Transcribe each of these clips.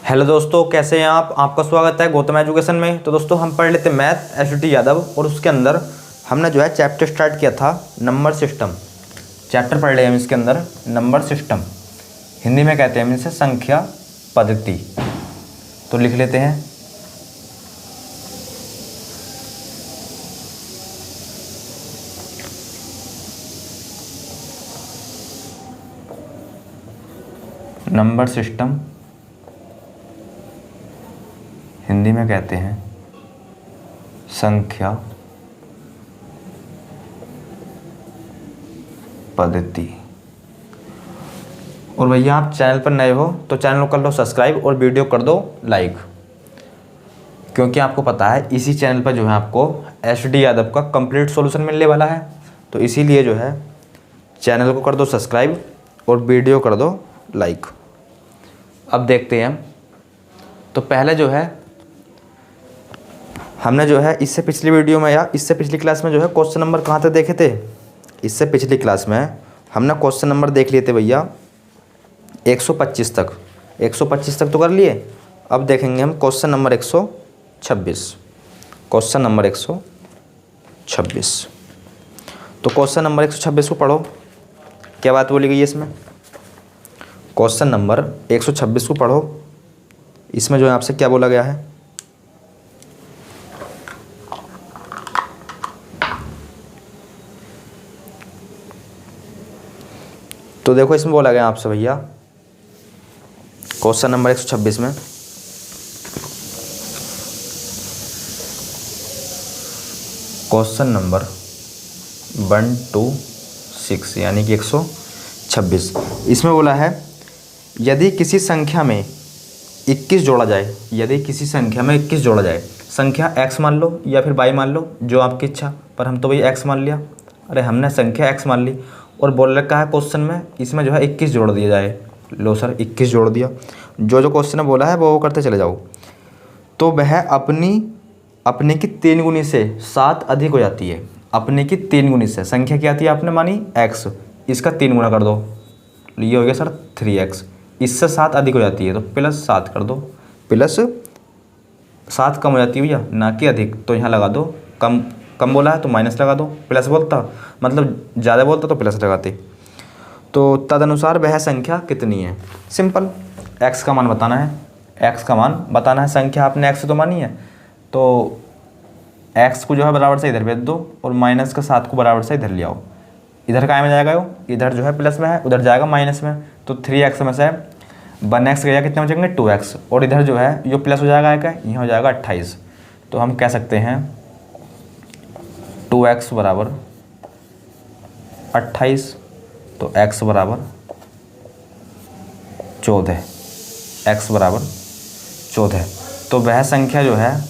Hello दोस्तों, कैसे हैं आप। आपका स्वागत है गौतम एजुकेशन में। तो दोस्तों हम पढ़ लेते मैथ एस.डी. यादव, और उसके अंदर हमने जो है चैप्टर स्टार्ट किया था नंबर सिस्टम। चैप्टर पढ़ लिया हम इसके अंदर नंबर सिस्टम, हिंदी में कहते हैं हम इसे संख्या पद्धति। तो लिख लेते हैं नंबर सिस्टम, हिंदी में कहते हैं संख्या पद्धति। और भैया आप चैनल पर नए हो तो चैनल को कर लो सब्सक्राइब और वीडियो कर दो लाइक, क्योंकि आपको पता है इसी चैनल पर जो है आपको एस.डी. यादव का कंप्लीट सॉल्यूशन मिलने वाला है। तो इसीलिए जो है चैनल को कर दो सब्सक्राइब और वीडियो कर दो लाइक। अब देखते हैं हम। तो पहले जो है हमने जो है इससे पिछली वीडियो में या इससे पिछली क्लास में जो है क्वेश्चन नंबर कहाँ तक देखे थे। इससे पिछली क्लास में हमने क्वेश्चन नंबर देख लिए थे भैया 125 तक। 125 तक तो कर लिए। अब देखेंगे हम क्वेश्चन नंबर 126। Question number 126। तो क्वेश्चन नंबर 126 को पढ़ो, क्या बात बोली गई है इसमें। क्वेश्चन नंबर 126 को पढ़ो, इसमें जो है आपसे क्या बोला गया है। तो देखो इसमें बोला गया आपसे भैया क्वेश्चन नंबर 126 में क्वेश्चन नंबर 126 यानी कि 126। इसमें बोला है यदि किसी संख्या में 21 जोड़ा जाए, यदि किसी संख्या में 21 जोड़ा जाए, संख्या x मान लो या फिर y मान लो, जो आपकी इच्छा, पर हम तो भैया x मान लिया। अरे हमने संख्या x मान ली और बोल रखा है क्वेश्चन में इसमें जो है 21 जोड़ दिया जाए। लो सर 21 जोड़ दिया, जो क्वेश्चन ने बोला है वो करते चले जाओ। तो वह अपने की 3 गुनी से 7 अधिक हो जाती है। अपने की 3 गुनी से संख्या क्या आती है आपने मानी x, इसका 3 गुना कर दो, ये हो गया सर 3x। इससे 7 अधिक हो जाती है तो प्लस 7 कर दो। प्लस 7 कम हो जाती है भैया, ना कि अधिक, तो यहाँ लगा दो। कम बोला है तो माइनस लगा दो। प्लस बोलता मतलब ज़्यादा बोलता तो प्लस लगाते। तो तदनुसार वह संख्या कितनी है। सिंपल, x का मान बताना है। x का मान बताना है। संख्या आपने x तो मानी है, तो x को जो है बराबर से इधर भेज दो और माइनस का 7 को बराबर से इधर ले आओ। इधर काय में जाएगा वो, इधर जो है प्लस में है, उधर जाएगा माइनस में। तो 3x में से 1x गया, कितने बचेंगे 2x, और इधर जो है जो प्लस हो जाएगा क्या, यहाँ हो जाएगा 28। तो हम कह सकते हैं 2x बराबर 28, तो x बराबर 14, x बराबर 14। तो वह संख्या जो है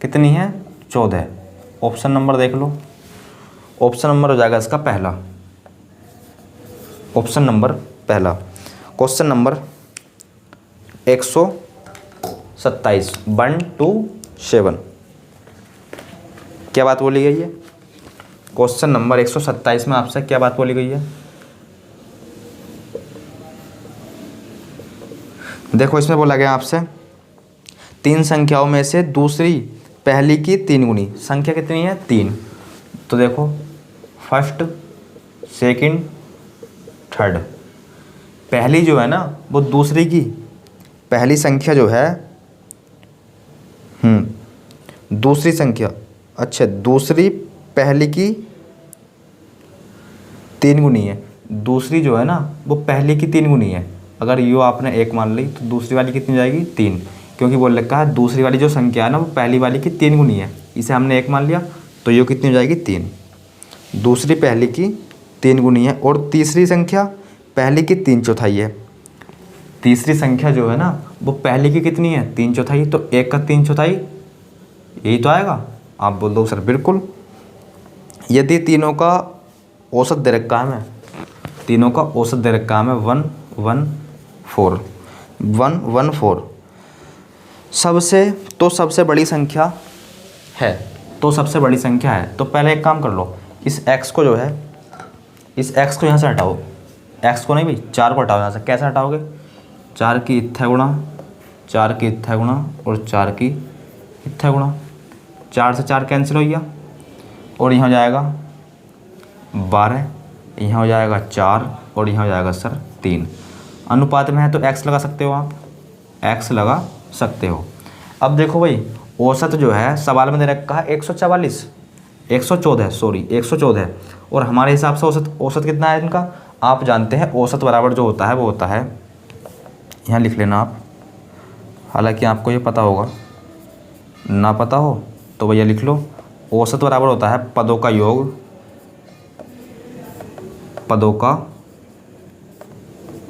कितनी है 14। ऑप्शन नंबर देख लो, ऑप्शन नंबर हो जाएगा इसका पहला। ऑप्शन नंबर पहला। क्वेश्चन नंबर 127 127, क्या बात बोली गई है। क्वेश्चन नंबर 127 में आपसे क्या बात बोली गई है। देखो इसमें बोला गया आपसे 3 संख्याओं में से दूसरी पहली की 3 गुनी। संख्या कितनी है 3। तो देखो फर्स्ट, सेकंड, थर्ड। पहली जो है ना वो दूसरी की, पहली संख्या जो है दूसरी संख्या, अच्छा दूसरी पहली की 3 गुनी है। दूसरी जो है ना वो पहली की 3 गुनी है। अगर यो आपने 1 मान ली तो दूसरी वाली कितनी जाएगी 3, क्योंकि बोल रखा है दूसरी वाली जो संख्या है ना वो पहली वाली की 3 गुनी है। इसे हमने 1 मान लिया तो यो कितनी हो जाएगी 3। दूसरी पहली की 3 गुनी है, और तीसरी संख्या पहली की 3/4 है। तीसरी संख्या जो है ना वो पहली की कितनी है 3/4, तो 1 का 3/4 यही तो आएगा। आप बोल दो सर बिल्कुल। यदि तीनों का औसत दे रखा है, हमें तीनों का औसत दे रखा है हमें 114 सबसे बड़ी संख्या है। तो सबसे बड़ी संख्या है तो पहले एक काम कर लो, इस x को जो है, इस x को यहाँ से हटाओ। x को नहीं भाई, 4 को हटाओ यहाँ से। कैसे हटाओगे, 4 की इत्था गुणा 4 की इत्था गुणा और 4 की इत्था गुणा, 4 से 4 कैंसिल हो गया और यहाँ हो जाएगा 12, यहाँ हो जाएगा 4 और यहाँ हो जाएगा सर 3। अनुपात में है तो x लगा सकते हो आप, x लगा सकते हो। अब देखो भाई औसत जो है सवाल में दे रखा है 114 है और हमारे हिसाब से औसत कितना है इनका आप जानते हैं। औसत बराबर जो होता है वो होता है, यहाँ लिख लेना आप, हालांकि आपको ये पता होगा, ना पता हो तो भैया लिख लो। औसत बराबर होता है पदों का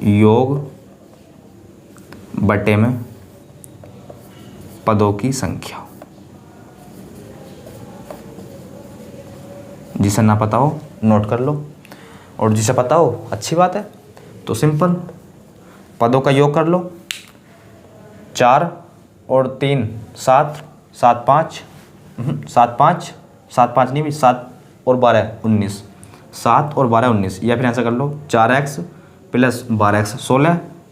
योग बटे में पदों की संख्या। जिसे ना पता हो नोट कर लो और जिसे पता हो अच्छी बात है। तो सिंपल पदों का योग कर लो, 4 और 3 7, 7 5 7 5 नहीं भी 7 और 12 19, 7 और 12 19, या फिर ऐसा कर लो 4x प्लस 12x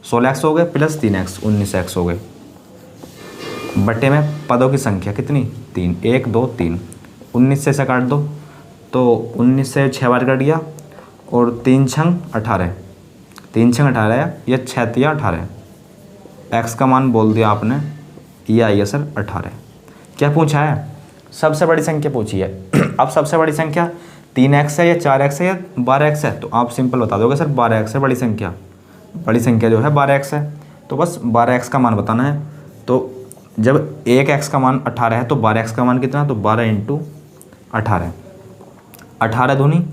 16x हो गए प्लस 3x 19x हो गए बटे में पदों की संख्या कितनी 3, 1 2 3, 19 से ऐसा काट दो तो 19 से 6 बार कट गया और 3 छंग 18, 3 छंग 18 है, यह 6 तिया 18, x का मान बोल दिया आपने, ये आई है सर 18। क्या पूछा है? सबसे बड़ी संख्या पूछी है। अब सबसे बड़ी संख्या 3x है या 4x है या 12x है, तो आप सिंपल बता दोगे सर 12x है बड़ी संख्या जो है 12x है, तो बस 12x का मान बताना है। तो जब एक x का मान 18 है तो 12x का मान कितना, तो 12 इंटू 18, 18 दूनी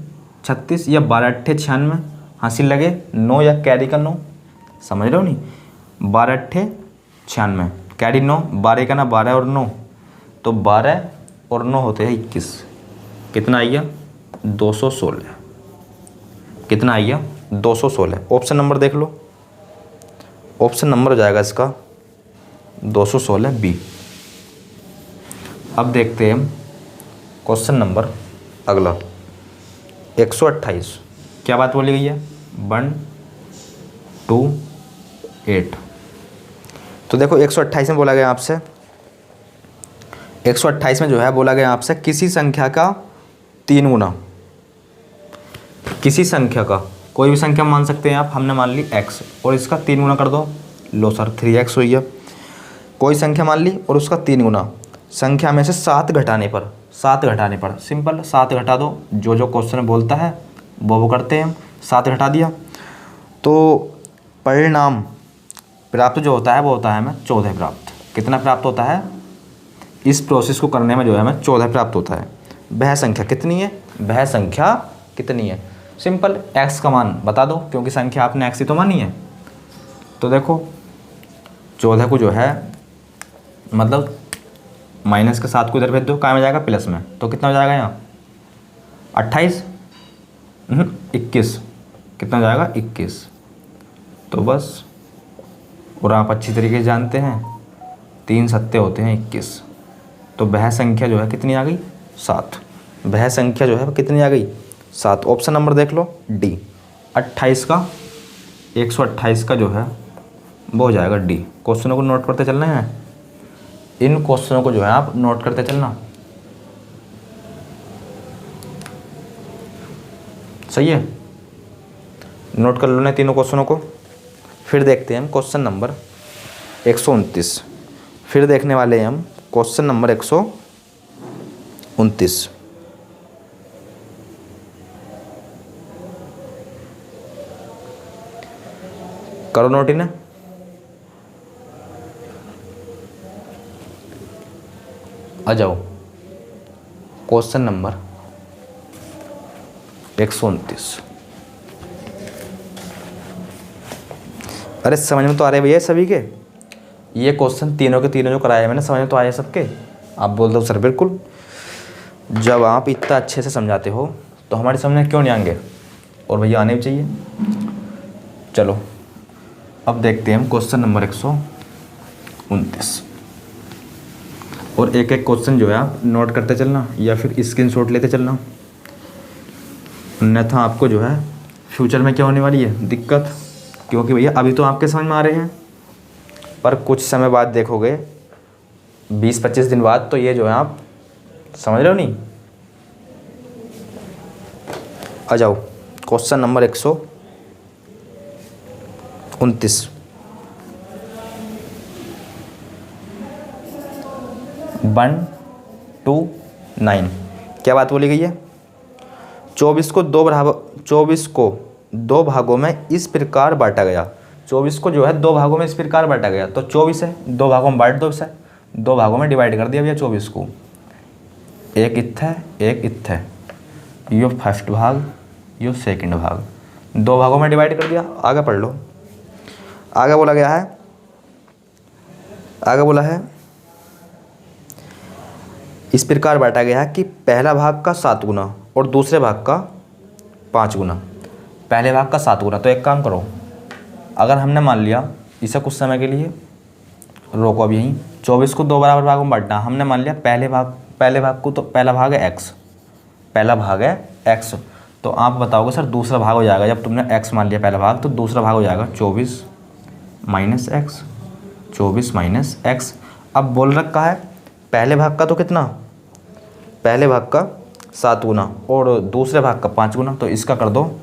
36 या 12 अट्ठे 96, हासिल लगे 9 या कैरी का 9, समझ रहे हो नहीं, 12 अट्ठे 96 कैरी 9, 12 का ना 12 और 9, तो 12 और 9 होते हैं 21, कितना आइया 216, कितना आइया 216। ऑप्शन नंबर देख लो, ऑप्शन नंबर हो जाएगा इसका 216 बी। अब देखते हैं क्वेश्चन नंबर अगला 128, क्या बात बोली गई है 1 2 8। तो देखो 128 में बोला गया आपसे, 128 में जो है बोला गया आपसे किसी संख्या का 3 गुना, किसी संख्या का कोई भी संख्या मान सकते हैं आप, हमने मान ली x और इसका 3 गुना कर दो, लो सर 3x हुई है। कोई संख्या मान ली और उसका 3 गुना, संख्या में से 7 घटाने पर सिंपल 7 घटा दो, जो क्वेश्चन बोलता है वो करते हैं हम, 7 घटा दिया तो परिणाम प्राप्त जो होता है वो होता है हमें 14 प्राप्त। कितना प्राप्त होता है? इस प्रोसेस को करने में जो है हमें 14 प्राप्त होता है। वह संख्या कितनी है? सिंपल x का मान बता दो, क्योंकि संख्या आपने x ही तो मानी है। तो देखो 14 को जो है मतलब माइनस के 7 को इधर भेज दो, कहाँ में जाएगा प्लस में, तो कितना हो जाएगा यहाँ 28 21, कितना हो जाएगा 21। तो बस, और आप अच्छी तरीके से जानते हैं 3 सत्ते होते हैं 21, तो वह संख्या जो है कितनी आ गई 7, वह संख्या जो है कितनी आ गई 7। ऑप्शन नंबर देख लो डी, 28 का 128 का जो है वो हो जाएगा डी। क्वेश्चनों को नोट करते चलना है, इन क्वेश्चनों को जो है आप नोट करते चलना, सही है, नोट कर लो ना तीनों क्वेश्चनों को। फिर देखते हैं हम क्वेश्चन नंबर 129, फिर देखने वाले हैं हम क्वेश्चन नंबर 129। करो नोट इन्हें, आ जाओ क्वेश्चन नंबर 129। अरे समझ में तो आ रहे भैया सभी के, ये क्वेश्चन तीनों के तीनों जो कराए मैंने समझ में तो आए सबके। आप बोल दो सर बिल्कुल, जब आप इतना अच्छे से समझाते हो तो हमारे सामने क्यों नहीं आएंगे, और भैया आने भी चाहिए। चलो अब देखते हैं हम क्वेश्चन नंबर 129, और एक एक क्वेश्चन जो है आप नोट करते चलना या फिर स्क्रीनशॉट लेते चलना, अन्यथा आपको जो है फ्यूचर में क्या होने वाली है दिक्कत, क्योंकि भैया अभी तो आपके समझ में आ रहे हैं, पर कुछ समय बाद देखोगे 20-25 दिन बाद तो ये जो है आप समझ रहे हो नहीं। आ जाओ क्वेश्चन नंबर 129। 129 क्या बात बोली गई है? 24 को दो भागों में इस प्रकार बांटा गया। 24 को जो है दो भागों में इस प्रकार बांटा गया, तो 24 है, दो भागों में बांट दो इसे, दो भागों में डिवाइड कर दिया भैया 24 को। एक इत्थ है, एक इत्थ है, यो फर्स्ट भाग, यो सेकंड भाग, दो भागों में डिवाइड कर दिया। आगे पढ़ लो। आगे बोला गया है, आगे बोला है इस प्रकार बांटा गया है कि पहला भाग का 7 गुना और दूसरे भाग का 5 गुना। पहले भाग का 7 गुना, तो एक काम करो, अगर हमने मान लिया इसे कुछ समय के लिए रोको अब यहीं, 24 को दो बराबर भागों में बांटना, हमने मान लिया पहले भाग को, तो पहला भाग है x, पहला भाग है x, तो आप बताओगे सर दूसरा भाग हो जाएगा, जब तुमने x मान लिया पहला भाग तो दूसरा भाग हो जाएगा 24 माइनस एक्स, 24 माइनस एक्स। अब बोल रखा है पहले भाग का तो कितना, पहले भाग का 7 गुना और दूसरे भाग का 5 गुना, तो इसका कर दो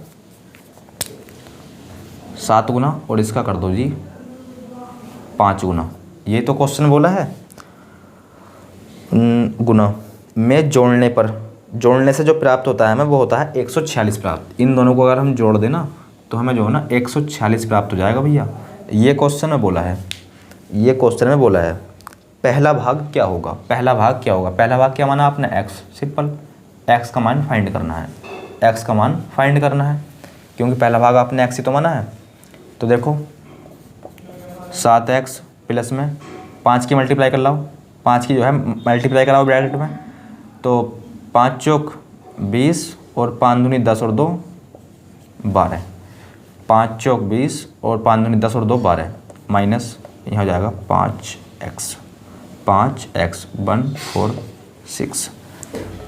7 गुना और इसका कर दो जी 5 गुना। ये तो क्वेश्चन बोला है। गुना में जोड़ने से जो प्राप्त होता है हमें वो होता है 146 प्राप्त। इन दोनों को अगर हम जोड़ देना तो हमें जो है ना 146 प्राप्त हो जाएगा भैया। ये क्वेश्चन में बोला है, ये क्वेश्चन में बोला है पहला भाग क्या होगा, पहला भाग क्या होगा। पहला भाग क्या माना आपने x, सिंपल x का मान फाइंड करना है, x का मान फाइंड करना है, क्योंकि पहला भाग आपने x ही तो माना है। तो देखो 7x प्लस में 5 की मल्टीप्लाई कर लाओ, 5 की जो है मल्टीप्लाई कराओ ब्रैकेट में, तो 5 चौक 20 और 5 दूनी 10 और 2 12, 5 चौक 20 और 5 दूनी 10 और 2 12, माइनस यहाँ हो जाएगा 5x 146।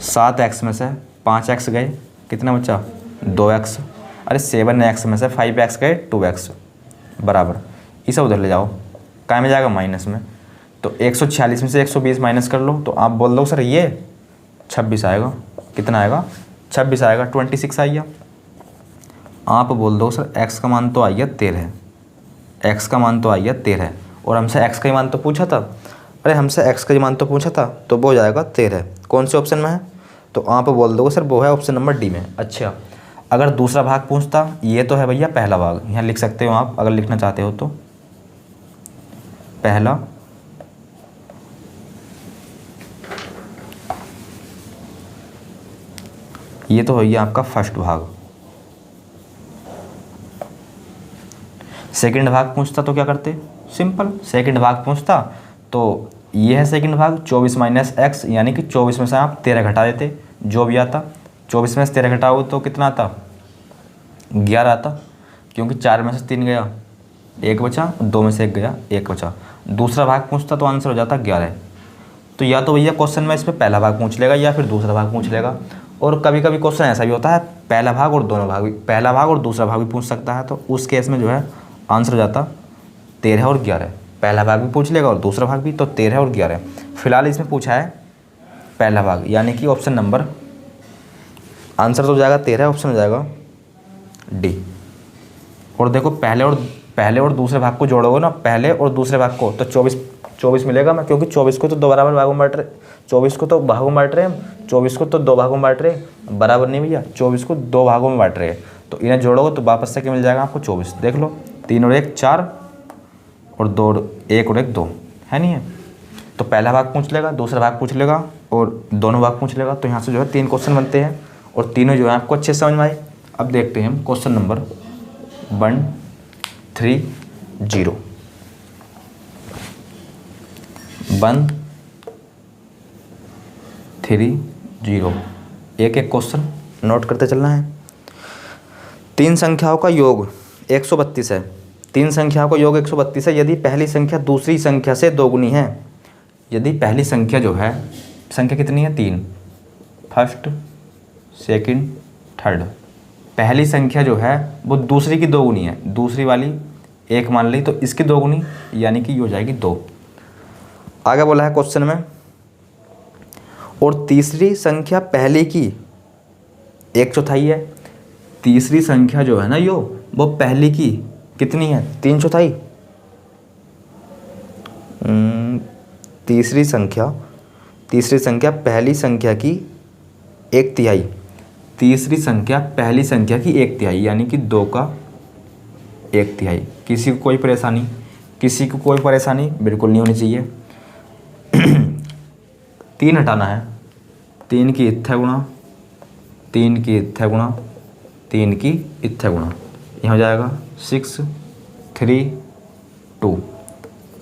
7x में से 5x गए, कितना बचा 2x, अरे 7x में से 5x गए 2x बराबर, इसे उधर ले जाओ, काय में जाएगा माइनस में, तो 146 में से 120 माइनस कर लो, तो आप बोल दो सर ये 26 आएगा। कितना आएगा 26 आएगा, 26 आइए। आप बोल दो सर x का मान तो आइए 13, x का मान तो आइए 13 और हमसे x का ही मान तो पूछा था, अरे हमसे x का ही मान तो पूछा था, तो वो हो जाएगा 13। कौन से ऑप्शन में है, तो आप बोल दो सर वो है ऑप्शन नंबर डी में। अच्छा अगर दूसरा भाग पूछता, ये तो है भैया पहला भाग, यहाँ लिख सकते हो आप अगर लिखना चाहते हो तो, पहला ये तो है आपका फर्स्ट भाग। सेकंड भाग पूछता तो क्या करते, सिंपल सेकंड भाग पूछता तो ये है सेकंड भाग 24 माइनस एक्स, यानी कि 24 में से आप 13 घटा देते, जो भी आता 24 में से 13 घटाओ तो कितना आता 11 आता, क्योंकि 4 में से 3 गया 1 बचा, 2 में से 1 गया 1 बचा। दूसरा भाग पूछता तो आंसर हो जाता 11। तो या तो भैया क्वेश्चन में इसमें पहला भाग पूछ लेगा या फिर दूसरा भाग पूछ लेगा, और कभी कभी क्वेश्चन ऐसा भी होता है पहला भाग और दोनों भाग भी, पहला भाग और दूसरा भाग भी पूछ सकता है, तो उस केस में जो है आंसर हो जाता 13 और 11। पहला भाग भी पूछ लेगा और दूसरा भाग भी, तो 13 और 11। फिलहाल इसमें पूछा है पहला भाग, यानी कि ऑप्शन नंबर, आंसर तो हो जाएगा 13, ऑप्शन हो जाएगा डी। और देखो पहले और दूसरे भाग को जोड़ोगे ना, पहले और दूसरे भाग को, तो 24 मिलेगा मैं, क्योंकि 24 को तो दो बराबर भागों में बांट रहे, 24 को तो भागों में बांट रहे हैं, 24 को तो दो भागों में बांट रहे हैं, बराबर नहीं भैया, 24 को दो भागों में बांट रहे हैं, तो इन्हें जोड़ोगे तो वापस से क्या मिल जाएगा आपको 24। देख लो 3 और 1 4 और 2 1 और 1 2 है नहीं है, तो पहला भाग पूछ लेगा, दूसरा भाग पूछ लेगा और दोनों भाग पूछ लेगा, तो यहाँ से जो है 3 क्वेश्चन बनते हैं और तीनों जो है आपको अच्छे से समझ में आए। अब देखते हैं हम क्वेश्चन नंबर 130 एक एक क्वेश्चन नोट करते चलना है। 3 संख्याओं का योग 132 है, 3 संख्याओं का योग 132 है यदि पहली संख्या दूसरी संख्या से दोगुनी है। यदि पहली संख्या जो है, संख्या कितनी है 3, फर्स्ट सेकंड थर्ड, पहली संख्या जो है वो दूसरी की दोगुनी है, दूसरी वाली 1 मान ली तो इसकी 2 गुनी, यानी कि ये हो जाएगी 2। आगे बोला है क्वेश्चन में, और तीसरी संख्या पहले की 1/4 है। तीसरी संख्या जो है ना यो, वो पहले की कितनी है? 3/4। तीसरी संख्या पहली संख्या की 1/3। तीसरी संख्या पहली संख्या की 1/3, यानी कि 2 का 1/3। किसी को कोई परेशानी? किसी को कोई परेशानी बिल्कुल नहीं होनी चाहिए। 3 हटाना है, 3 की इत्था गुणा, 3 की इत्था गुणा, 3 की इत्था गुणा, यह हो जाएगा 6 3 2।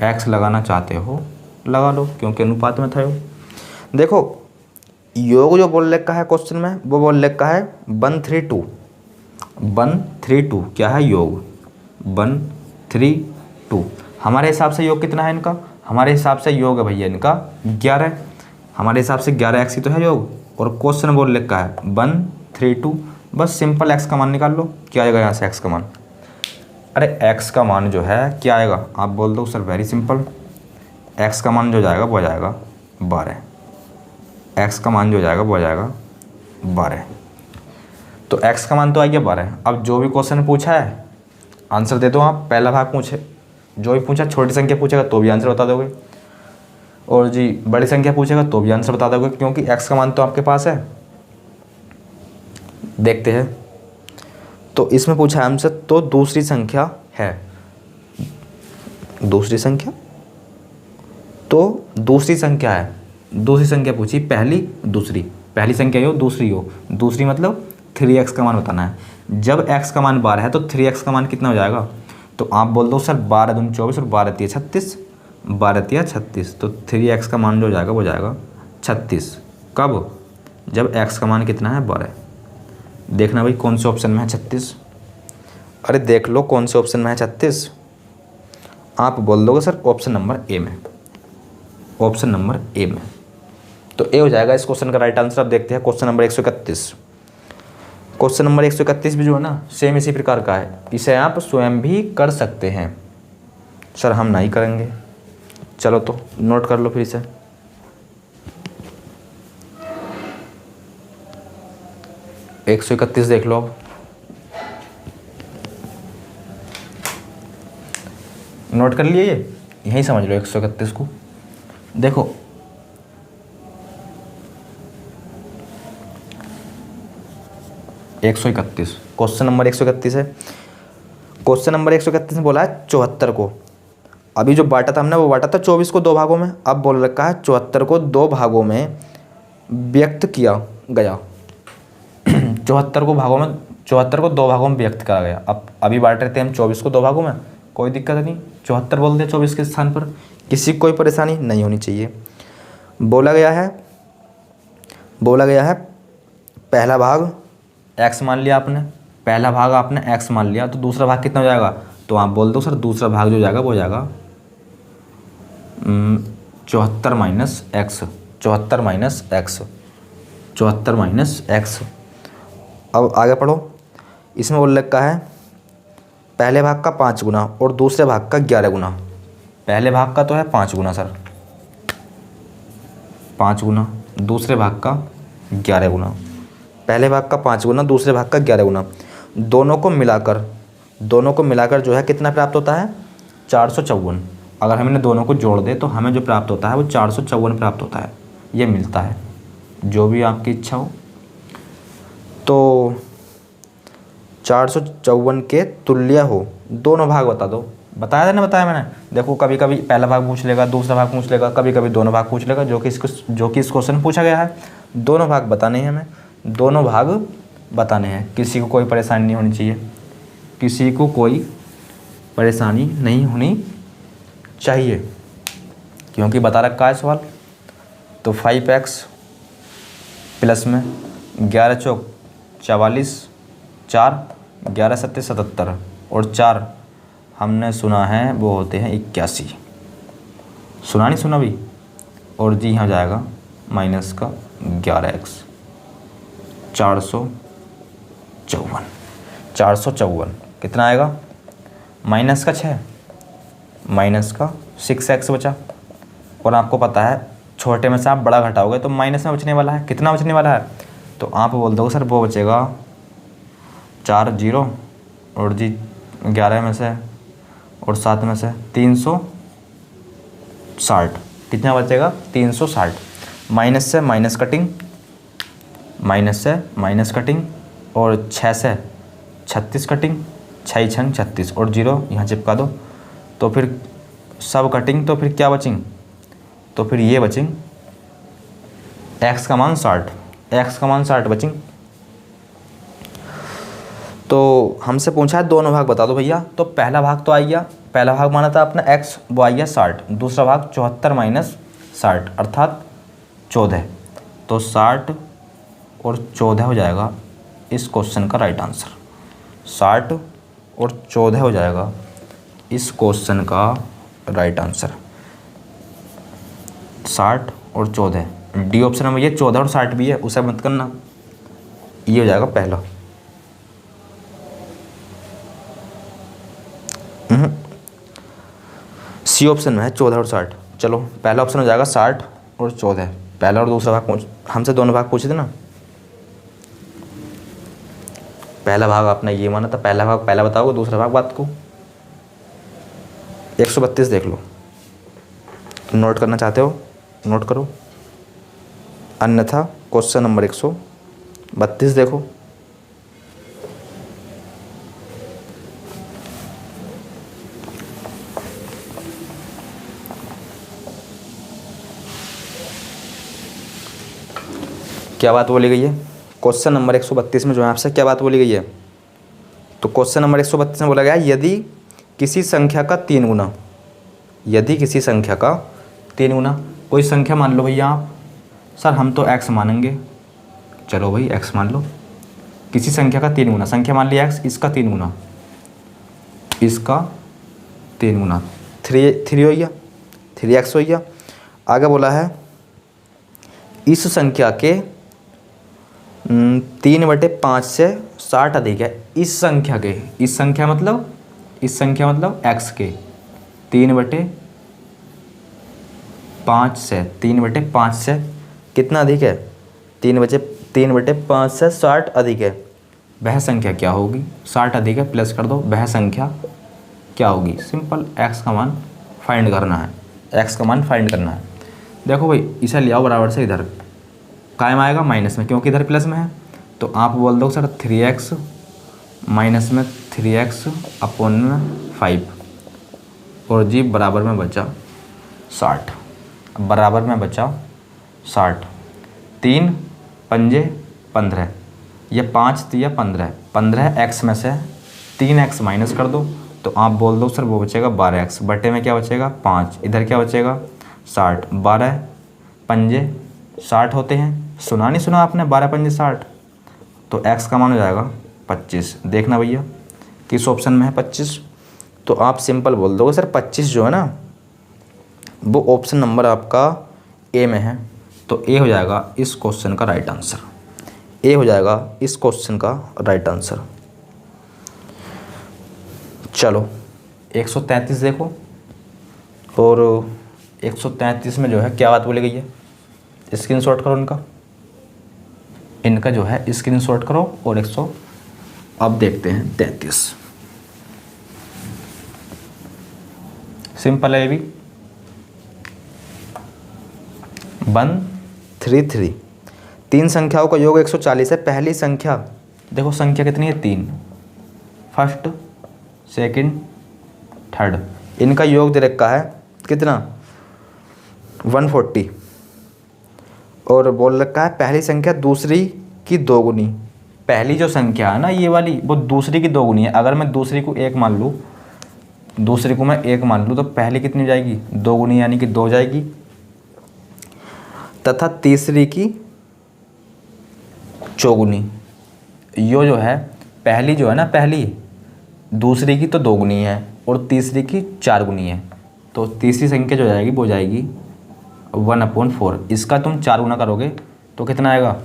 एक्स लगाना चाहते हो लगा लो, क्योंकि अनुपात में था यो। देखो योग जो बोल रखा है क्वेश्चन में, वो बोल रखा है 132। 132 क्या है? योग। 132 हमारे हिसाब से योग कितना है इनका? हमारे हिसाब से योग है भैया इनका 11। हमारे हिसाब से 11 एक्स ही तो है योग। और क्वेश्चन बोल रखा है 132, बस सिंपल एक्स का मान निकाल लो। क्या आएगा यहाँ से एक्स का मान? अरे एक्स का मान जो है क्या आएगा? आप बोल दो सर वेरी सिंपल, एक्स का मान जो जाएगा वो जाएगा 12। एक्स का मान जो जाएगा वो जाएगा 12। तो एक्स का मान तो आ गया 12। अब जो भी क्वेश्चन पूछा है आंसर दे दो आप। पहला भाग पूछे, जो भी पूछा छोटी संख्या पूछेगा तो भी आंसर बता दोगे, और जी बड़ी संख्या पूछेगा तो भी आंसर बता दोगे, क्योंकि एक्स का मान तो आपके पास है। देखते हैं, तो इसमें पूछा है हमसे, तो दूसरी संख्या है। दूसरी संख्या, तो दूसरी संख्या है। दूसरी संख्या पूछी, पहली दूसरी। पहली संख्या हो दूसरी हो, दूसरी मतलब 3x का मान बताना है। जब x का मान 12 है तो 3x का मान कितना हो जाएगा? तो आप बोल दो सर 12 दूनी 24 और 12 तिया 36। 12 तिया 36, तो 3x का मान जो जाएगा वो जाएगा 36। कब? जब x का मान कितना है? 12। देखना भाई कौन से ऑप्शन में है 36। अरे देख लो कौन से ऑप्शन में है 36। आप बोल दोगे सर ऑप्शन नंबर ए में। ऑप्शन नंबर ए में, तो ए हो जाएगा इस क्वेश्चन का राइट आंसर। अब देखते हैं क्वेश्चन नंबर 131। क्वेश्चन नंबर 131 भी जो है ना सेम इसी प्रकार का है। इसे आप स्वयं भी कर सकते हैं। सर हम नहीं करेंगे, चलो तो नोट कर लो फिर इसे। एक 131 देख लो। अब नोट कर लिए, ये यहीं समझ लो 131 को। देखो एक 131 क्वेश्चन नंबर 131 है। क्वेश्चन नंबर 131 में बोला है 74 को, अभी जो बांटा था हमने वो बांटा था 24 को 2 भागों में। अब बोल रखा है 74 को 2 भागों में व्यक्त किया गया। 74 को 2 भागों में व्यक्त करा गया। अब अभी बांट रहे थे हम 24 को 2 भागों में, कोई दिक्कत नहीं, 74 बोल दे 24 के स्थान पर, किसी को कोई परेशानी नहीं होनी चाहिए। बोला गया है पहला भाग x मान लिया आपने, पहला भाग आपने x मान लिया, तो दूसरा भाग कितना हो जाएगा? तो आप बोल दो सर दूसरा भाग जो जाएगा वो जाएगा 74 माइनस एक्स। 74 minus x. अब आगे पढ़ो। इसमें बोल रखा है पहले भाग का 5 गुना और दूसरे भाग का 11 गुना। पहले भाग का तो है 5 गुना सर, 5 गुना, दूसरे भाग का 11 गुना। पहले भाग का 5 गुना, दूसरे भाग का 11 गुना। दोनों को मिलाकर जो है कितना प्राप्त होता है? 454। अगर हम इन्हें दोनों को जोड़ दें तो हमें जो प्राप्त होता है वो 454 प्राप्त होता है। ये मिलता है, जो भी आपकी इच्छा हो। तो 454 के तुल्य हो दोनों भाग बता दो। बताया था ना, बताया मैंने। देखो कभी कभी पहला भाग पूछ लेगा, दूसरा भाग पूछ लेगा, कभी कभी दोनों भाग पूछ लेगा, जो कि इस क्वेश्चन पूछा गया है। दोनों भाग बताने हैं हमें, दोनों भाग बताने हैं। किसी को कोई परेशानी नहीं होनी चाहिए, किसी को कोई परेशानी नहीं होनी चाहिए, क्योंकि बता रखा है सवाल। तो 5x प्लस में 11 चौक 44, 4 11 सत्ते 77 और 4 हमने सुना है वो होते हैं 81। सुना नहीं सुना भी? और जी यहाँ जाएगा माइनस का 11x। 454 कितना आएगा? माइनस का 6, माइनस का 6x बचा। और आपको पता है छोटे में से आप बड़ा घटाओगे तो माइनस में बचने वाला है, कितना बचने वाला है, तो आप बोल दो सर वो बचेगा 4 0 और जी 11 में से और 7 में से 360, कितना बचेगा 360। माइनस से माइनस कटिंग, माइनस से माइनस कटिंग और 6 से 36 कटिंग, 6 6 36 और 0 यहाँ चिपका दो, तो फिर सब कटिंग, तो फिर क्या बचेंगे, तो फिर ये बचेंगे x का मान 60, x का मान 60 बचेंगे। तो हमसे पूछा है दोनों भाग बता दो भैया, तो पहला भाग तो आ गया, पहला भाग माना था अपना x, वो आ गया 60, दूसरा भाग 74 माइनस 60 अर्थात 14, तो 60 और 14 हो जाएगा इस क्वेश्चन का राइट आंसर। 60 और 14 हो जाएगा इस क्वेश्चन का राइट आंसर। 60 और 14, डी ऑप्शन में ये 14 और 60 भी है, उसे मत करना, ये हो जाएगा पहला। सी ऑप्शन में है 14 और 60। चलो पहला ऑप्शन हो जाएगा 60 और 14, पहला और दूसरा भाग हमसे दोनों भाग पूछे थे ना। पहला भाग आपने ये माना था, पहला भाग पहला बताओगे, दूसरा भाग बात को। 132 देख लो, नोट करना चाहते हो नोट करो, अन्यथा क्वेश्चन नंबर 132 देखो। क्या बात बोली गई है क्वेश्चन नंबर 132 में, जो है आपसे क्या बात बोली गई है, तो क्वेश्चन नंबर 132 में बोला गया यदि किसी संख्या का 3 गुना, यदि किसी संख्या का 3 गुना, कोई संख्या मान लो भैया आप, सर हम तो x मानेंगे, चलो भाई x मान लो, किसी संख्या का 3 गुना, संख्या मान लिया x, इसका 3 गुना, इसका 3 गुना 3 हो गया, 3x हो गया। आगे बोला है इस संख्या के 3/5 से 60 अधिक है, इस संख्या के, इस संख्या मतलब x के 3/5 से, 3/5 से कितना अधिक है, 3/5 से 60 अधिक है, वह संख्या क्या होगी, 60 अधिक है प्लस कर दो, वह संख्या क्या होगी, सिंपल x का मान फाइंड करना है, x का मान फाइंड करना है। देखो भाई इसे ले आओ बराबर से, इधर कायम आएगा माइनस में क्योंकि इधर प्लस में है, तो आप बोल दो सर 3x माइनस में 3x अपॉन में 5 और जी बराबर में बचा 60, बराबर में बचा 60, 3 पंजे 15, ये 5 दिया 15, 15x में से 3x माइनस कर दो, तो आप बोल दो सर वो बचेगा 12x, बटे में क्या बचेगा 5, इधर क्या बचेगा 60, 12 पंजे 60 होते हैं, सुना नहीं सुना आपने, 12 पंजे 60, तो x का मान हो जाएगा 25। देखना भैया किस ऑप्शन में है 25, तो आप सिंपल बोल दोगे सर 25 जो है ना वो ऑप्शन नंबर आपका ए में है, तो ए हो जाएगा इस क्वेश्चन का राइट आंसर, ए हो जाएगा इस क्वेश्चन का राइट आंसर। चलो 133 देखो, और 133 में जो है क्या बात बोली गई है, स्क्रीनशॉट करो इनका जो है स्क्रीनशॉट करो, और 100 अब देखते हैं 33, सिंपल है ये भी। 133, 3 संख्याओं का योग 140 है, पहली संख्या देखो संख्या कितनी है 3, फर्स्ट सेकंड थर्ड, इनका योग दे रखा है कितना 140, और बोल रखा है पहली संख्या दूसरी की 2 गुनी, पहली जो संख्या है ना ये वाली वो दूसरी की 2 गुनी है, अगर मैं दूसरी को 1 मान लूँ, दूसरी को मैं 1 मान लूँ तो पहली कितनी हो जाएगी 2 गुनी यानी कि 2 जाएगी, तथा तीसरी की 4 गुनी, यो जो है पहली जो है ना, पहली दूसरी की तो 2 गुनी है और तीसरी की 4 गुनी है, तो तीसरी संख्या जो जाएगी वो जाएगी 1/4, इसका तुम 4 गुना करोगे तो कितना आएगा,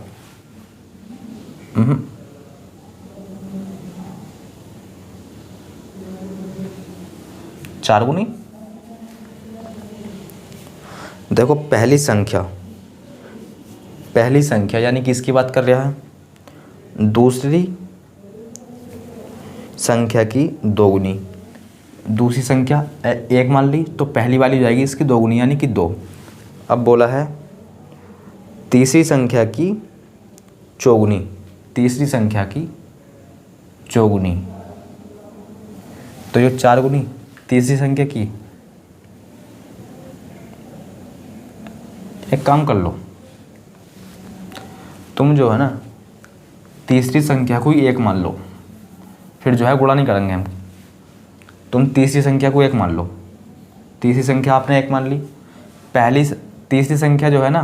4 गुनी। देखो पहली संख्या यानी कि इसकी बात कर रहा है, दूसरी संख्या की 2 गुनी। दूसरी संख्या 1 मान ली तो पहली वाली हो जाएगी इसकी 2 गुनी यानी कि 2। अब बोला है तीसरी संख्या की चौगुनी, तीसरी संख्या की चौगुनी, तो ये 4 गुनी तीसरी संख्या की। एक काम कर लो, तुम जो है ना तीसरी संख्या को ही 1 मान लो, फिर जो है गुणा नहीं करेंगे हम। तुम तीसरी संख्या को 1 मान लो, तीसरी संख्या आपने 1 मान ली। तीसरी संख्या जो है ना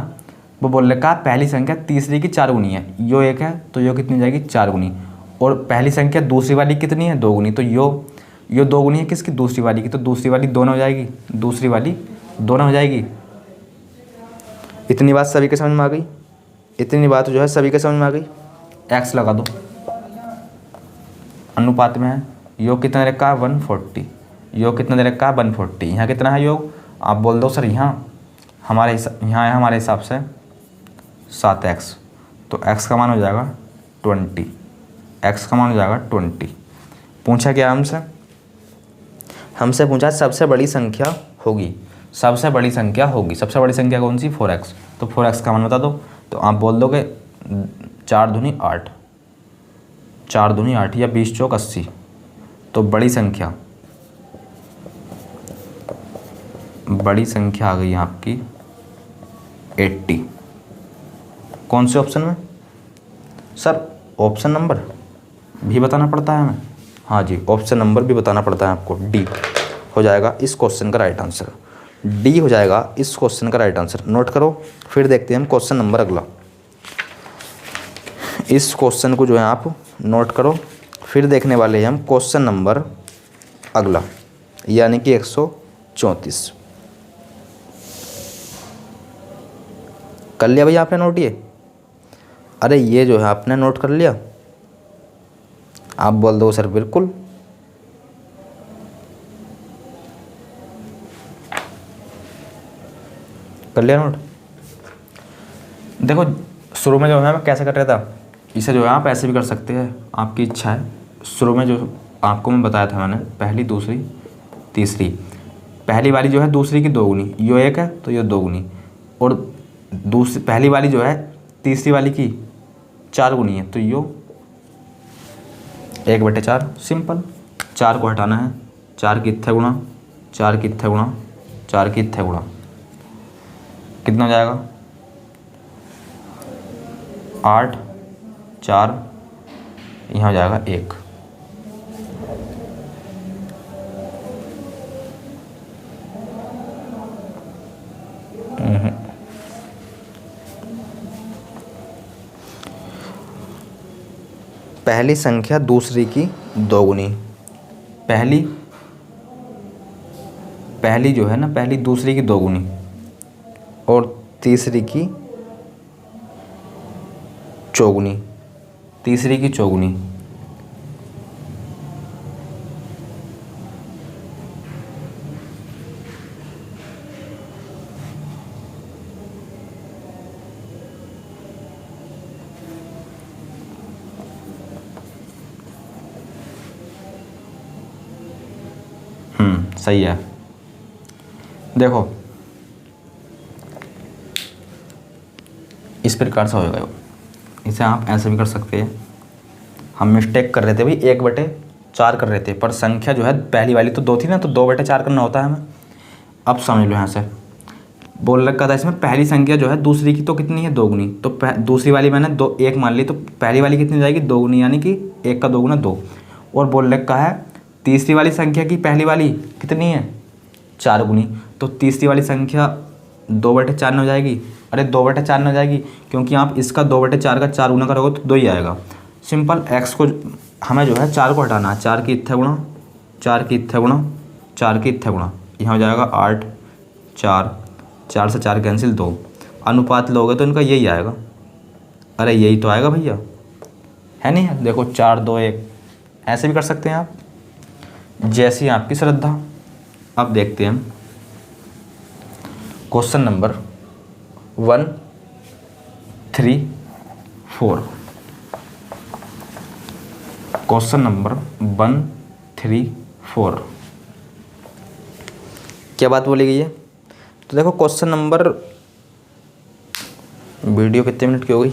वो बोल रखा पहली संख्या तीसरी की 4 गुनी है, यो 1 है तो यो कितनी हो जाएगी 4 गुनी। और पहली संख्या दूसरी वाली कितनी है 2 गुनी, तो यो 2 गुनी है किसकी, दूसरी वाली की, तो दूसरी वाली दोनों हो जाएगी, दूसरी वाली दोनों हो जाएगी। इतनी बात सभी के समझ में आ गई, इतनी बात जो है सभी के समझ में आ गई। एक्स लगा दो, अनुपात में है, योग कितना दे रखा है 140, योग कितना दे रखा है 140। यहाँ कितना है योग, आप बोल दो सर यहाँ है हमारे हिसाब से 7x, तो x का मान हो जाएगा 20, x का मान हो जाएगा 20। पूछा क्या हमसे पूछा सबसे बड़ी संख्या होगी, सबसे बड़ी संख्या होगी, सबसे बड़ी संख्या कौन सी 4x, तो 4x का मान बता दो। तो आप बोल दोगे 4 दूनी 8, 4 दूनी 8 या 20 चौक 80। तो बड़ी संख्या आ गई आपकी 80। कौन से ऑप्शन में सर, ऑप्शन नंबर भी बताना पड़ता है हमें, हाँ जी ऑप्शन नंबर भी बताना पड़ता है आपको। डी हो जाएगा इस क्वेश्चन का राइट आंसर, डी हो जाएगा इस क्वेश्चन का राइट आंसर। नोट करो, फिर देखते हैं हम क्वेश्चन नंबर अगला। इस क्वेश्चन को जो है आप नोट करो, फिर देखने वाले हैं हम क्वेश्चन नंबर अगला, यानी कि 134। कर लिया भैया आपने नोट ये? अरे ये जो है आपने नोट कर लिया? आप बोल दो सर बिल्कुल। कर लिया नोट? देखो शुरू में जो है मैं कैसे कर रहा था, इसे जो है आप ऐसे भी कर सकते हैं, आपकी इच्छा है। शुरू में जो आपको मैं बताया था मैंने, पहली दूसरी तीसरी, पहली वाली जो है दूसरी की 2 गुनी, यो 1 है तो यो 2 गुनी, और दूसरी पहली वाली जो है तीसरी वाली की 4 गुनी है, तो यो 1/4। सिंपल, 4 को हटाना है, 4 की इत्थे गुणा, 4 की इत्थे गुणा, 4 की इत्थे गुणा, कितना हो जाएगा 8, 4, यहाँ हो जाएगा 1। पहली संख्या दूसरी की 2 गुनी, पहली जो है ना, पहली दूसरी की 2 गुनी और तीसरी की चौगुनी, तीसरी की चौगुनी। सही है। देखो इस प्रकार से होगा, इसे आप ऐसे भी कर सकते हैं। हम मिस्टेक कर रहे थे भाई, 1/4 कर रहे थे, पर संख्या जो है पहली वाली तो 2 थी ना, तो 2/4 करना होता है हमें। अब समझ लो, यहाँ से बोल रखा था इसमें पहली संख्या जो है दूसरी की तो कितनी है 2 गुनी, तो दूसरी वाली मैंने 1 मान ली, तो पहली वाली कितनी जाएगी 2 गुनी, यानी कि 1 का 2 गुना 2। और बोल रखा है तीसरी वाली संख्या की पहली वाली कितनी है 4 गुनी, तो तीसरी वाली संख्या 2/4 में हो जाएगी। अरे 2/4 में हो जाएगी, क्योंकि आप इसका 2/4 का 4 गुना करोगे तो 2 ही आएगा। सिंपल, एक्स को हमें जो है 4 को हटाना है, 4 की इत्थे गुणा, 4 की इत्थे गुणा, 4 की इत्थे गुणा, यहाँ हो जाएगा 8, 4, 4 से 4 कैंसिल 2, अनुपात लोगे तो इनका यही आएगा। अरे यही तो आएगा भैया, है नहीं है? देखो 4, 2, 1, ऐसे भी कर सकते हैं आप, जैसी आपकी श्रद्धा। अब देखते हैं क्वेश्चन नंबर 1, 3, 4। क्वेश्चन नंबर 1, 3, 4 क्या बात बोली गई है? तो देखो क्वेश्चन नंबर, वीडियो कितने मिनट की हो गई?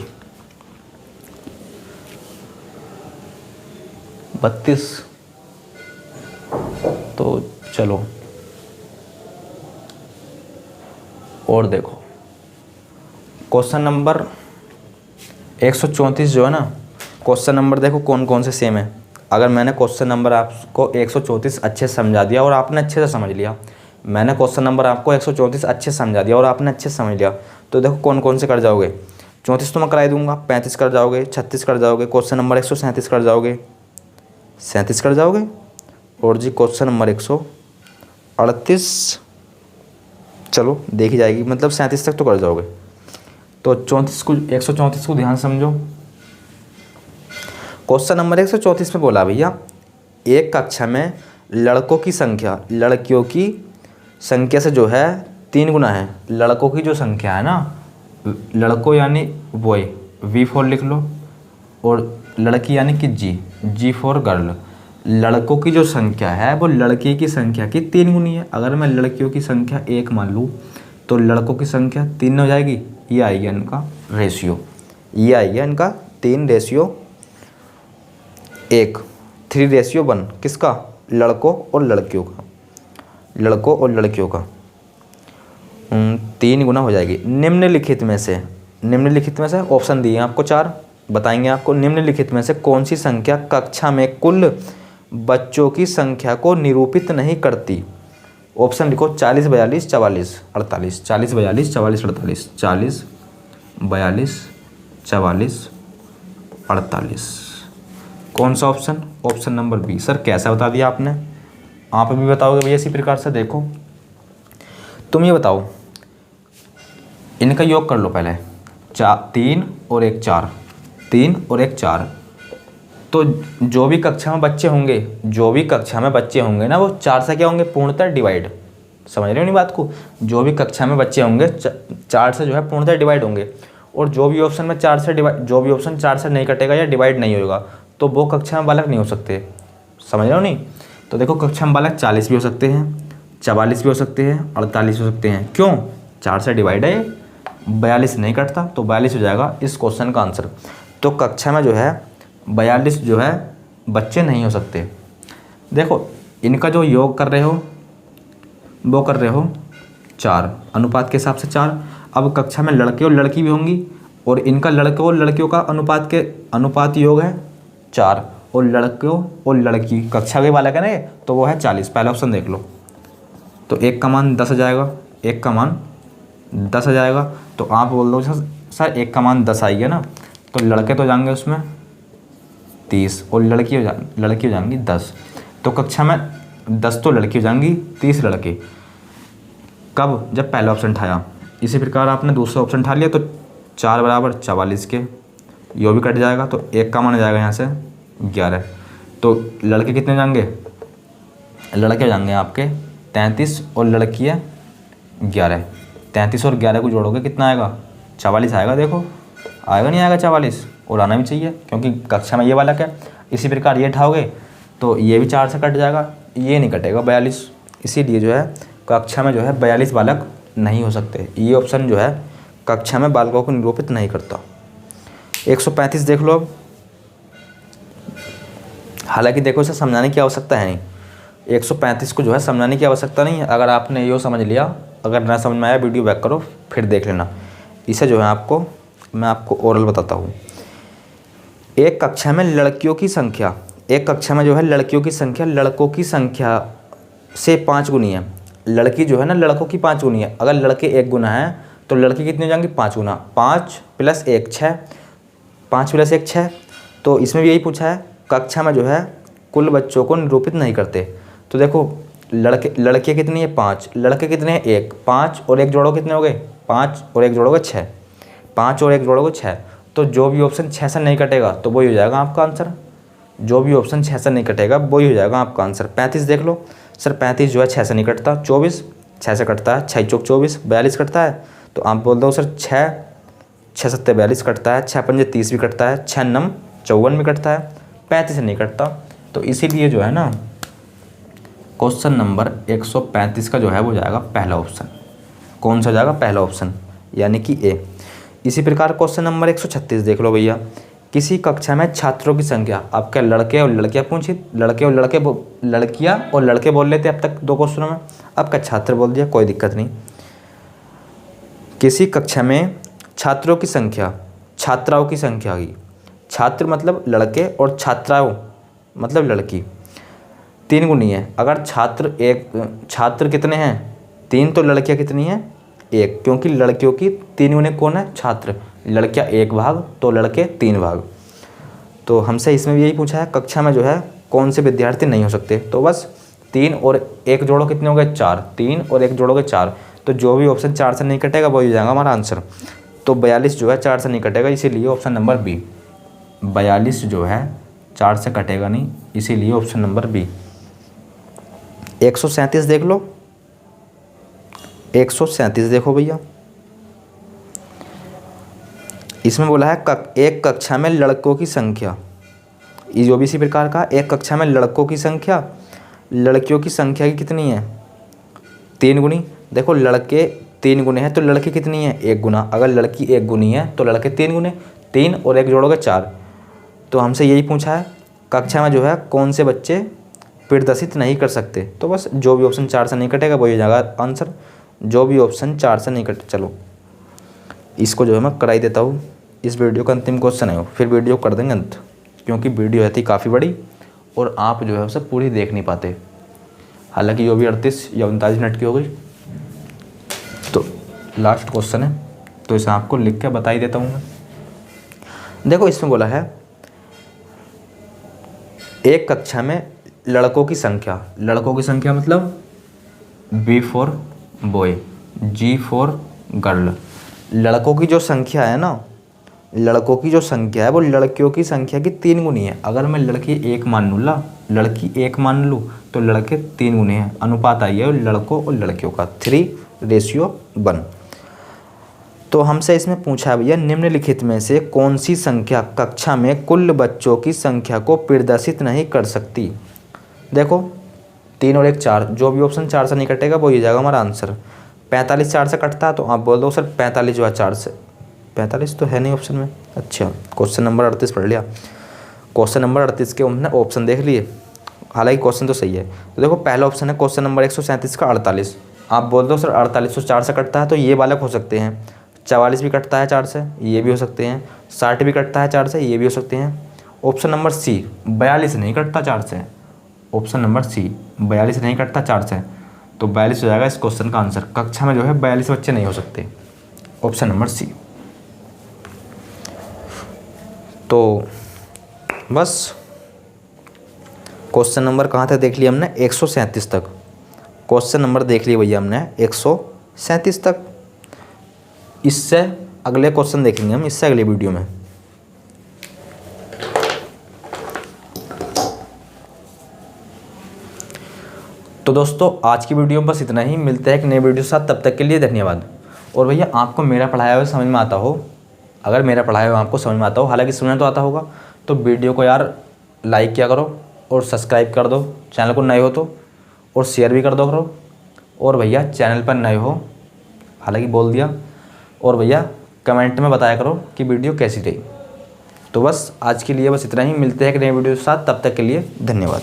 32। तो चलो और देखो क्वेश्चन नंबर 134 जो है ना, क्वेश्चन नंबर देखो कौन कौन से सेम है। अगर मैंने क्वेश्चन नंबर आपको 134 अच्छे से समझा दिया और आपने अच्छे से समझ लिया, मैंने क्वेश्चन नंबर आपको 134 अच्छे से समझा दिया और आपने अच्छे से समझ लिया, तो देखो कौन कौन से कर जाओगे। 34 तो मैं कराई दूंगा, 35 कर जाओगे, 36 कर जाओगे, क्वेश्चन नंबर 137 कर जाओगे, 37 कर जाओगे, और जी क्वेश्चन नंबर 138 चलो देखी जाएगी, मतलब 37 तक तो कर जाओगे। तो 134 को ध्यान समझो। क्वेश्चन नंबर 134 में बोला भैया, एक कक्षा में लड़कों की संख्या लड़कियों की संख्या से जो है 3 गुना है। लड़कों की जो संख्या है ना, लड़कों यानी बॉय, V4 लिख लो, और लड़की यानी कि G फॉर गर्ल। लड़कों की जो संख्या है वो लड़की की संख्या की 3 गुनी है। अगर मैं लड़कियों की संख्या 1 मान लूँ तो लड़कों की संख्या 3 हो जाएगी। ये आएगा इनका रेशियो, ये आएगा इनका 3:1, 3:1। किसका? लड़कों और लड़कियों का, लड़कों और लड़कियों का 3 गुना हो जाएगी। निम्नलिखित में से ऑप्शन दिए हैं आपको 4, बताएंगे आपको निम्नलिखित में से कौन सी संख्या कक्षा में कुल बच्चों की संख्या को निरूपित नहीं करती। ऑप्शन लिखो 40, 42, 44, 48। 40, 42, 44, 48। 40, 42, 44, 48। कौन सा option? Option number B. Sir कैसा बता दिया आपने? आप भी बताओगे भैया इसी प्रकार से। देखो तुम ये बताओ, इनका योग कर लो पहले। 3 और 1 4, 3 और 1 4। तो जो भी कक्षा में बच्चे होंगे ना, वो 4 से क्या होंगे? पूर्णतः डिवाइड। समझ रहे हो नहीं बात को? जो भी कक्षा में बच्चे होंगे 4 से जो है पूर्णतः डिवाइड होंगे। और जो भी ऑप्शन में 4 से डिवाइड, जो भी ऑप्शन 4 से नहीं कटेगा या डिवाइड नहीं होगा, तो वो कक्षा में बालक नहीं हो सकते। समझ रहे हो नहीं? तो देखो कक्षा में बालक 40 भी हो सकते हैं, 44 भी हो सकते हैं, 48 हो सकते हैं। क्यों? 4 से डिवाइड है, 42 नहीं कटता, तो 42 हो जाएगा इस क्वेश्चन का आंसर। तो कक्षा में जो है 42 जो है बच्चे नहीं हो सकते। देखो इनका जो योग कर रहे हो वो कर रहे हो 4, अनुपात के हिसाब से 4। अब कक्षा में लड़के और लड़की भी होंगी, और इनका लड़के और लड़कियों का अनुपात योग है 4, और लड़कों और लड़की कक्षा के बालक है ना, तो वो है 40। पहला ऑप्शन देख लो। तो 1 का मान 10 आ जाएगा, 1 का मान 10 आ जाएगा। तो आप बोल दो सर 1 का मान 10 आई है ना, तो लड़के तो जाएंगे उसमें 30 और लड़की हो जाएंगी 10। तो कक्षा में 10 तो लड़की हो जाएंगी, 30 लड़के। कब? जब पहला ऑप्शन उठाया। इसी प्रकार आपने दूसरा ऑप्शन उठा लिया, तो 4 बराबर 44 के, यो भी कट जाएगा, तो 1 का मान आ जाएगा यहाँ से 11। तो लड़के कितने जाएंगे? लड़के हो जाएंगे आपके 33 और लड़की है 11। 33 और 11 को जोड़ोगे कितना आएगा? 44 आएगा। देखो आएगा नहीं आएगा 44? और आना भी चाहिए क्योंकि कक्षा में ये बालक है। इसी प्रकार ये उठाओगे तो ये भी 4 से कट जाएगा, ये नहीं कटेगा 42। इसीलिए जो है कक्षा में जो है 42 बालक नहीं हो सकते। ये ऑप्शन जो है कक्षा में बालकों को निरूपित नहीं करता। 135 देख लो अब। हालांकि देखो इसे समझाने की आवश्यकता है नहीं, 135 को जो है समझाने की आवश्यकता नहीं है। अगर आपने ये समझ लिया, अगर ना समझ में आया वीडियो बैक करो फिर देख लेना। इसे जो है मैं आपको ओरल बताता हूँ। एक कक्षा में लड़कियों की संख्या, एक कक्षा में जो है लड़कियों की संख्या लड़कों की संख्या से 5 गुनी है। लड़की जो है ना लड़कों की 5 गुनी है। अगर लड़के 1 गुना है तो लड़की कितनी हो जाएंगी? 5 गुना। 5 + 1 6, 5 + 1 6। तो इसमें भी यही पूछा है, कक्षा में जो है कुल बच्चों को निरूपित नहीं करते। तो देखो लड़के कितनी है? 5। लड़के कितने हैं? 1। 5 और 1 जोड़ो कितने हो गए? 5 और 1 जोड़ोगे 6। 5 और 1 जोड़ोगे 6। तो जो भी ऑप्शन 6 से नहीं कटेगा तो वही हो जाएगा आपका आंसर। जो भी ऑप्शन 6 से नहीं कटेगा वही हो जाएगा आपका आंसर। 35 देख लो, सर 35 जो है 6 से नहीं कटता, 24 6 से कटता है, 6 चौक 24, 42 कटता है। तो आप बोल दो सर 6 सत्ते 42 कटता है, 6 पंजे 30 भी कटता है, 6 नम 54 भी कटता है, 35 से नहीं कटता। तो इसीलिए जो है ना क्वेश्चन नंबर 135 का जो है वो जाएगा पहला ऑप्शन। कौन सा जाएगा? पहला ऑप्शन, यानी कि ए। इसी प्रकार क्वेश्चन नंबर 136 देख लो भैया। किसी कक्षा में छात्रों की संख्या, आपके लड़के और लड़कियां पूछी, लड़कियां और लड़के बोल लेते अब तक 2 क्वेश्चनों में, अब का छात्र बोल दिया, कोई दिक्कत नहीं। किसी कक्षा में छात्रों की संख्या, छात्राओं की संख्या की, छात्र मतलब लड़के और छात्राओं मतलब लड़की, 3 गुनी है। अगर छात्र कितने हैं? 3, तो लड़कियां कितनी हैं? 1, क्योंकि लड़कियों की 3 गुने कौन है? छात्र। लड़कियां 1 भाग तो लड़के 3 भाग। तो हमसे इसमें भी यही पूछा है कक्षा में जो है कौन से विद्यार्थी नहीं हो सकते। तो बस 3 और 1 जोड़ो, कितने हो गए? 4। 3 और 1 जोड़ोगे 4। तो जो भी ऑप्शन 4 से नहीं कटेगा वही हो जाएगा हमारा आंसर। तो 42 जो है 4 से नहीं कटेगा, इसीलिए ऑप्शन नंबर बी। 42 जो है 4 से कटेगा नहीं, इसीलिए ऑप्शन नंबर बी। 137 देख लो। 137 देखो भैया, इसमें बोला है एक कक्षा में लड़कों की संख्या, ये जो भी इसी प्रकार का, एक कक्षा में लड़कों की संख्या, लड़कियों की संख्या की कितनी है? 3 गुनी। देखो लड़के 3 गुने हैं तो लड़की कितनी है? 1 गुना। अगर लड़की 1 गुनी है तो लड़के 3 गुने, 3 और 1 जोड़ोगे 4। तो हमसे यही पूछा है कक्षा में जो है कौन से बच्चे प्रदर्शित नहीं कर सकते। तो बस जो भी ऑप्शन 4 से नहीं कटेगा वही हो जाएगा आंसर। जो भी ऑप्शन 4 से नहीं कटे। चलो इसको जो है मैं कराई देता हूँ। इस वीडियो का अंतिम क्वेश्चन है, फिर वीडियो कर देंगे अंत, क्योंकि वीडियो रहती काफ़ी बड़ी और आप जो है उसे पूरी देख नहीं पाते। हालांकि जो भी 38 या 39 मिनट की हो गई। तो लास्ट क्वेश्चन है, तो इसे आपको लिख के बता ही देता हूँ मैं। देखो इसमें बोला है एक कक्षा में लड़कों की संख्या, लड़कों की संख्या मतलब B for boy, G for girl. लड़कों की जो संख्या है ना, लड़कों की जो संख्या है वो लड़कियों की संख्या की 3 गुनी है। अगर मैं लड़की 1 मान लूँ लड़की 1 मान लूँ तो लड़के 3 गुने हैं। अनुपात आई है लड़कों और लड़कियों का 3:1। तो हमसे इसमें पूछा है भैया निम्नलिखित में से कौन सी संख्या कक्षा में कुल बच्चों की संख्या को प्रदर्शित नहीं कर सकती। देखो 3 और 1 4, जो भी ऑप्शन 4 से नहीं कटेगा वो हो जाएगा हमारा आंसर। 45 4 से कटता है तो आप बोल दो सर 45 जो है 4 से, 45 तो है नहीं ऑप्शन में। अच्छा क्वेश्चन नंबर 38 पढ़ लिया। क्वेश्चन नंबर 38 के हमने ऑप्शन देख लिए, हालांकि क्वेश्चन तो सही है। तो देखो पहला ऑप्शन है क्वेश्चन नंबर 137 का 48। आप बोल दो सर 48 तो 4 से कटता है, तो ये बालक हो सकते हैं। 44 भी कटता है 4 से, ये भी हो सकते हैं। 60 भी कटता है 4 से, ये भी हो सकते हैं। ऑप्शन नंबर सी 42 नहीं कटता 4 से। ऑप्शन नंबर सी 42 नहीं कटता 4 से, तो 42 हो जाएगा इस क्वेश्चन का आंसर। कक्षा में जो है 42 बच्चे नहीं हो सकते, ऑप्शन नंबर सी। तो बस क्वेश्चन नंबर कहाँ तक देख लिया हमने? 137 तक क्वेश्चन नंबर देख लिए भैया हमने 137 तक। इससे अगले क्वेश्चन देखेंगे हम, इससे अगले वीडियो में। तो दोस्तों आज की वीडियो में बस इतना ही। मिलते हैं एक नए वीडियो के साथ, तब तक के लिए धन्यवाद। और भैया आपको मेरा पढ़ाया हुआ समझ में आता हो, अगर मेरा पढ़ाया हुआ आपको समझ में आता हो, हालांकि सुनने तो आता होगा, तो वीडियो को यार लाइक किया करो और सब्सक्राइब कर दो चैनल को नए हो तो, और शेयर भी कर दो करो। और भैया चैनल पर नए हो, हालांकि बोल दिया, और भैया कमेंट में बताया करो कि वीडियो कैसी रही। तो बस आज के लिए बस इतना ही। मिलते हैं एक नए वीडियो के साथ, तब तक के लिए धन्यवाद।